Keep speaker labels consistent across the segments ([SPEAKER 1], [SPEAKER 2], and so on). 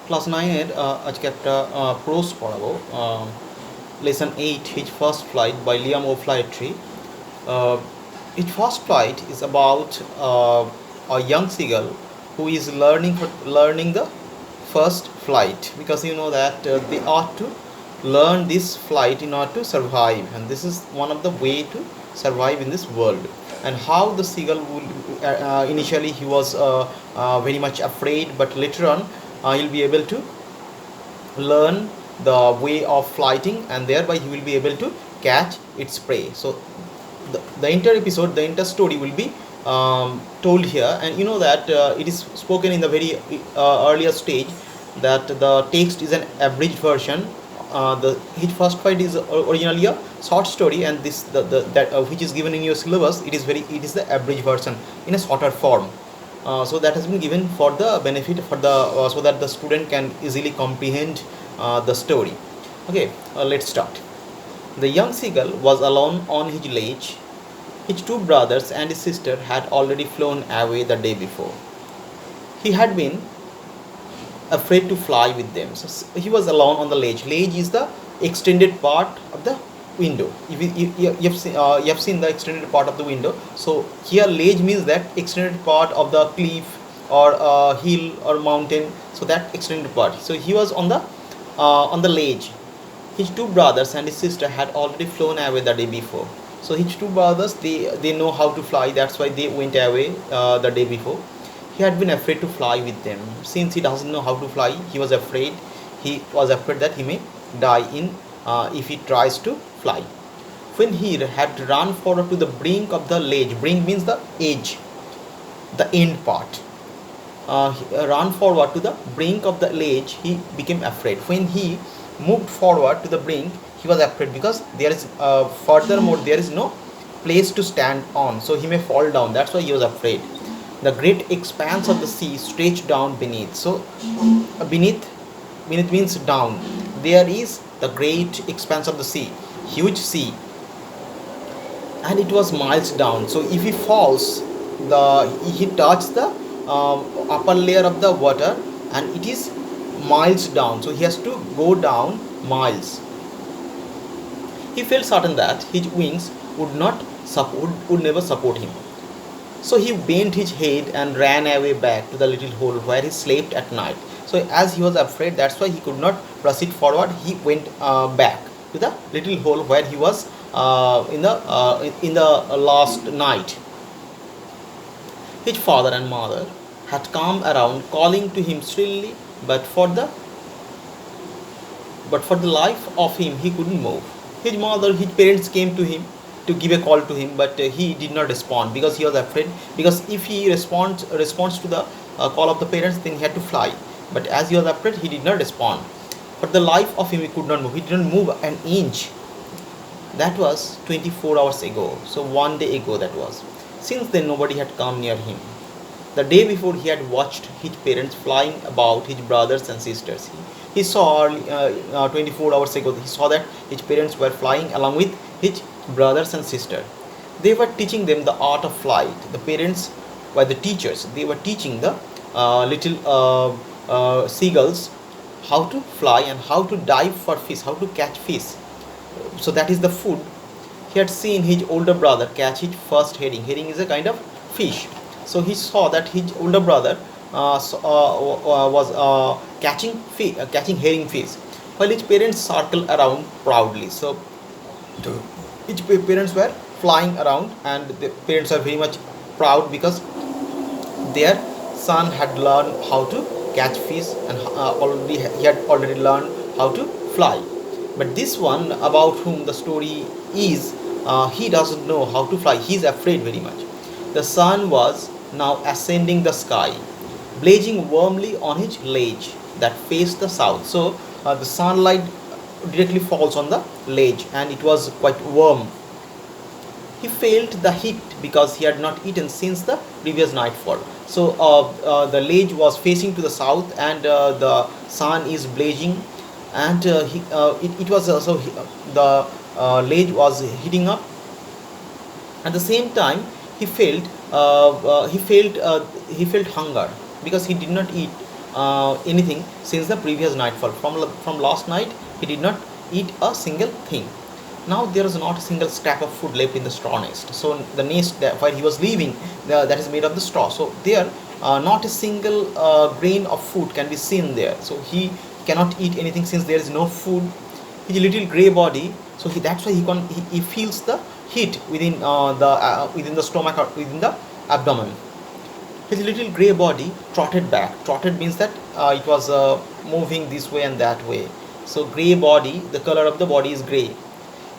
[SPEAKER 1] Class 9-এর আজকে একটা prose পড়াবো। Lesson 8 his first flight by Liam O'Flaherty. Its first flight is about a young seagull who is learning the first flight, because you know that they ought to learn this flight in order to survive, and this is one of the way to survive in this world. And how the seagull will initially he was very much afraid, but later on he'll be able to learn the way of flighting, and thereby he will be able to catch its prey. So the entire episode, the entire story will be told here. And you know that it is spoken in the very earlier stage, that the text is an abridged version. The his first fight is originally a short story, and this the that which is given in your syllabus, it is the abridged version in a shorter form. So that has been given for the benefit for the so that the student can easily comprehend the story. Okay, let's start. The young seagull was alone on his ledge. His two brothers and his sister had already flown away the day before. He had been afraid to fly with them. So he was alone on the ledge. Ledge is the extended part of the window. If you have seen the extended part of the window. So here ledge means that extended part of the cliff or hill or mountain. So that extended part. So he was on the ledge. His two brothers and his sister had already flown away the day before. So his two brothers, they know how to fly. That's why they went away the day before. He had been afraid to fly with them. Since he doesn't know how to fly, he was afraid. He was afraid that he may die in if he tries to fly. When he had run forward to the brink of the ledge, brink means the edge, the end part. Run forward to the brink of the ledge, he became afraid. When he moved forward to the brink, he was afraid because there is furthermore there is no place to stand on, so he may fall down. That's why he was afraid. The great expanse of the sea stretched down beneath. So beneath means down. There is the great expanse of the sea, huge sea, and it was miles down. So if he falls, he touches the upper layer of the water, and it is miles down. So he has to go down miles. He felt certain that his wings would never support him. So he bent his head and ran away back to the little hole where he slept at night. So as he was afraid, that's why he could not proceed forward. He went back to the little hole where he was in the last night. His father and mother had come around, calling to him shrilly, but for the life of him he couldn't move. His parents came to him to give a call to him, but he did not respond because he was afraid. Because if he responds to the call of the parents, then he had to fly. But as he was afraid, he did not respond. For the life of him, he could not move. He didn't move an inch. That was 24 hours ago. So one day ago that was. Since then, nobody had come near him. The day before, he had watched his parents flying about his brothers and sisters. He saw 24 hours ago, he saw that his parents were flying along with his brothers and sisters. They were teaching them the art of flight. The parents were the teachers. They were teaching the little seagulls how to fly and how to dive for fish, how to catch fish. So that is the food. He had seen his older brother catch his first herring. Herring is a kind of fish. So he saw that his older brother was catching herring fish, while his parents circled around proudly. So his parents were flying around, and the parents are very much proud because their son had learned how to catch fish, and he had already learned how to fly. But this one about whom the story is, he doesn't know how to fly. He is afraid very much. The sun was now ascending the sky, blazing warmly on his ledge that faced the south. So the sunlight directly falls on the ledge, and it was quite warm. He felt the heat because he had not eaten since the previous nightfall. So the ledge was facing to the south, and the sun is blazing, and it was also the ledge was heating up. At the same time, he felt hunger because he did not eat anything since the previous nightfall. From last night he did not eat a single thing. Now there is not a single scrap of food left in the straw nest. So the nest that while he was leaving, that is made of the straw. So there, not a single grain of food can be seen there. So he cannot eat anything since there is no food. His little grey body. So that's why he feels the heat within the stomach or within the abdomen. His little grey body trotted back. Trotted means that it was moving this way and that way. So grey body, the color of the body is grey.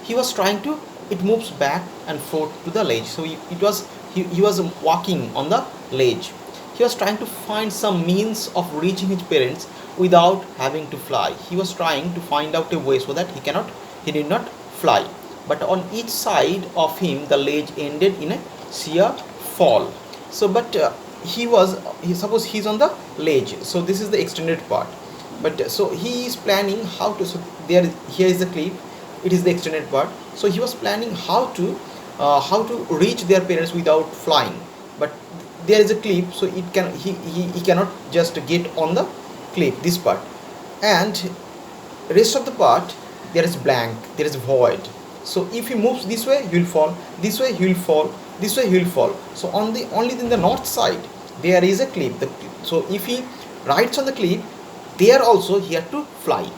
[SPEAKER 1] He was trying to, it moves back and forth to the ledge. So he was walking on the ledge. He was trying to find some means of reaching his parents without having to fly. He was trying to find out a way so that he did not fly. But on each side of him the ledge ended in a sheer fall. So but suppose he's on the ledge, so this is the extended part. But so he is planning how to, so here is the cliff, it is the extended part. So he was planning how to reach their parents without flying. But there is a cliff, so he cannot just get on the cliff, this part. And rest of the part, there is blank, there is void. So if he moves this way he will fall, this way he will fall, this way he will fall. So only in the north side there is a cliff. So if he rides on the cliff, there also he had to fly.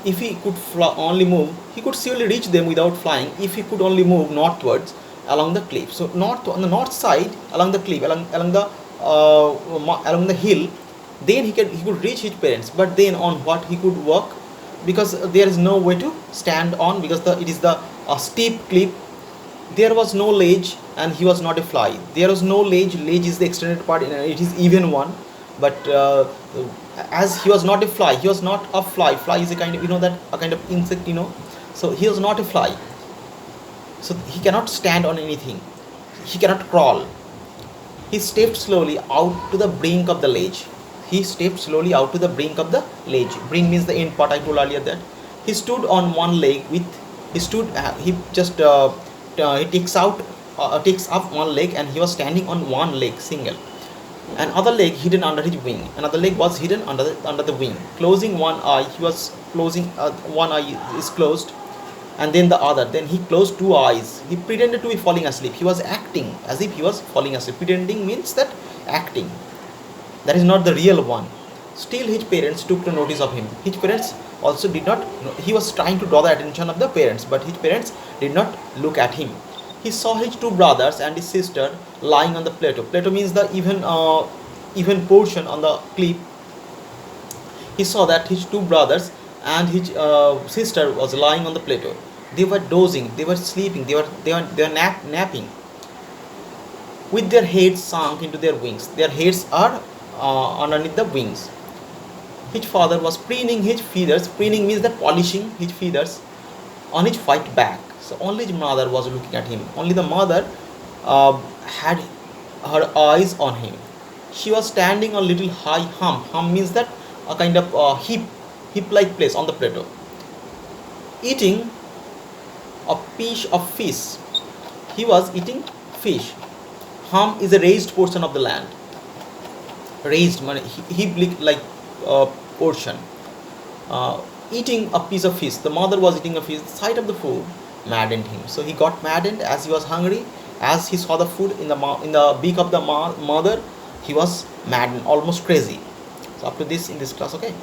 [SPEAKER 1] If he could only move, he could surely reach them without flying if he could only move northwards along the cliff. So on the north side along the cliff, along the hill, then he could reach his parents. But then on what he could walk, because there is no way to stand on, because it is the steep cliff. There was no ledge and he was not a fly. There was no ledge. Ledge is the extended part and it is even one. But as he was not a fly, he was not a fly. Fly is a kind of, a kind of insect, So he was not a fly. So he cannot stand on anything. He cannot crawl. He stepped slowly out to the brink of the ledge. He stepped slowly out to the brink of the ledge. Brink means the end part. I told earlier that. He stood on one leg he takes up one leg and he was standing on one leg, single. Another leg hidden under his wing. Another leg was hidden under the wing. Closing one eye, he was closing, one eye is closed, and then the other. Then he closed two eyes. He pretended to be falling asleep. He was acting as if he was falling asleep. Pretending means that acting. That is not the real one. Still his parents took no notice of him. His parents also did not, he was trying to draw the attention of the parents, but his parents did not look at him. He saw his two brothers and his sister lying on the plateau. Plateau means the even portion on the cliff. He saw that his two brothers and his sister was lying on the plateau. They were dozing, they were sleeping, they were napping, with their heads sunk into their wings. Their heads are underneath the wings. His father was preening his feathers. Preening means that polishing his feathers on his white back. So only his mother was looking at him. Only the mother had her eyes on him. She was standing on a little high hump. Hump means that a kind of hip-like place on the plateau, eating a piece of fish. He was eating fish. Hump is a raised portion of the land. Raised, hip-like portion. Eating a piece of fish. The mother was eating a fish. The sight of the food maddened him. So he got maddened as he was hungry. As he saw the food in the beak of the mother, he was maddened, almost crazy. So up to this in this class, okay.